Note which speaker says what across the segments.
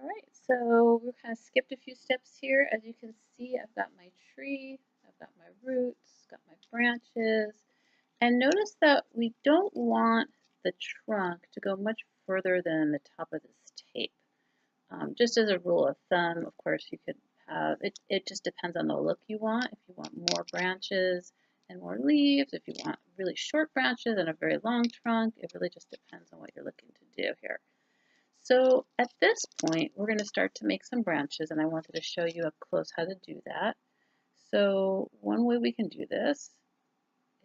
Speaker 1: All right, so we kind of skipped a few steps here. As you can see, I've got my tree, I've got my roots, got my branches, and notice that we don't want the trunk to go much further than the top of this tape. Just as a rule of thumb, of course, you could have, it just depends on the look you want. If you want more branches and more leaves, if you want really short branches and a very long trunk, it really just depends on what you're looking to do here. So at this point, we're going to start to make some branches, and I wanted to show you up close how to do that. So one way we can do this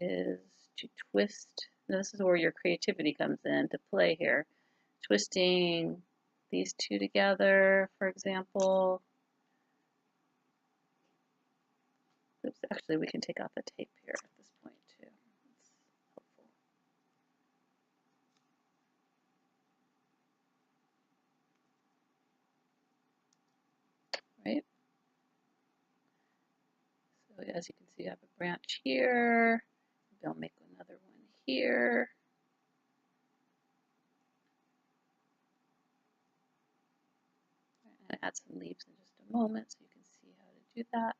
Speaker 1: is to twist. Now this is where your creativity comes in to play here. Twisting these two together, for example. Oops, actually we can take off the tape here at this point too. That's helpful. Right? So as you can see, I have a branch here. Maybe I'll make another one here. And add some leaves in just a moment so you can see how to do that.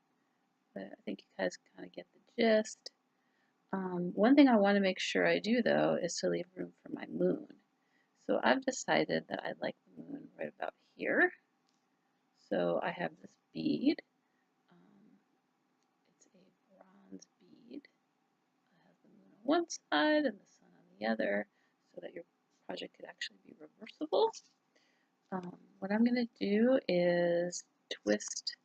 Speaker 1: But I think you guys kind of get the gist. One thing I want to make sure I do though is to leave room for my moon. So I've decided that I like the moon right about here. So I have this bead. It's a bronze bead. I have the moon on one side and the sun on the other so that your project could actually be reversible. What I'm going to do is twist.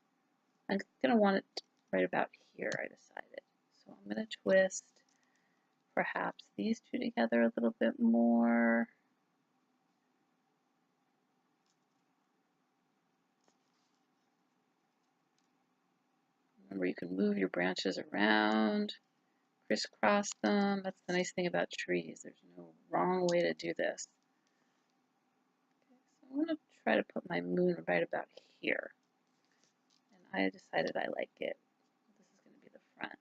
Speaker 1: I'm going to want it right about here, I decided. So I'm going to twist perhaps these two together a little bit more. Remember, you can move your branches around, crisscross them. That's the nice thing about trees. There's no wrong way to do this. Okay, so I'm going to try to put my moon right about here. And I decided I like it. This is going to be the front.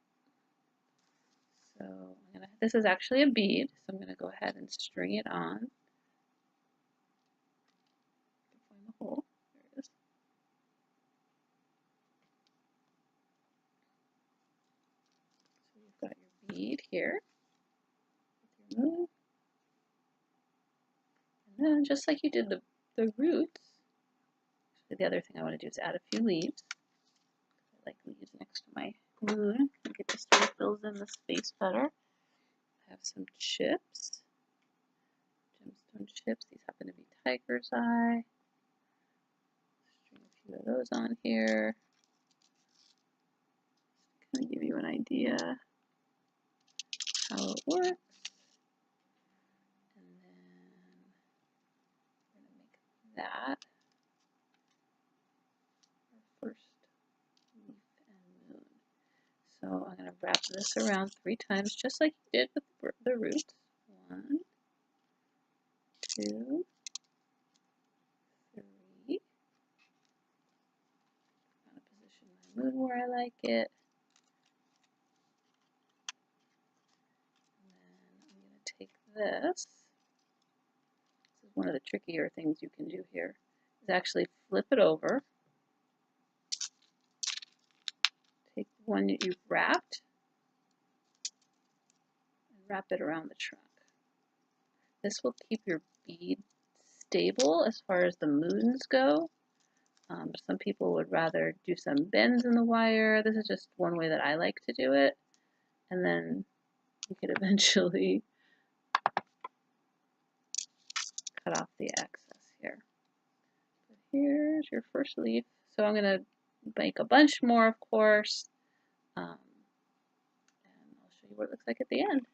Speaker 1: So this is actually a bead, so I'm going to go ahead and string it on. Find the hole. There it is. So you've got your bead here with your moon. And then just like you did the roots, the other thing I want to do is add a few leaves. I like leaves next to my moon. I think it just sort of fills in the space better. I have some chips, gemstone chips. These happen to be tiger's eye. String a few of those on here. Just kind of give you an idea how it works. And then we're going to make that our first leaf and moon. So I'm going to wrap this around 3 times, just like you did with the roots. 1, 2, 3. I'm going to position my moon where I like it. And then I'm going to take this. This is one of the trickier things you can do here, is actually flip it over. Take the one that you've wrapped and wrap it around the trunk. This will keep your bead stable as far as the moons go. Some people would rather do some bends in the wire. This is just one way that I like to do it. And then you could eventually cut off the excess here. So here's your first leaf. So I'm going to make a bunch more, of course. And I'll show you what it looks like at the end.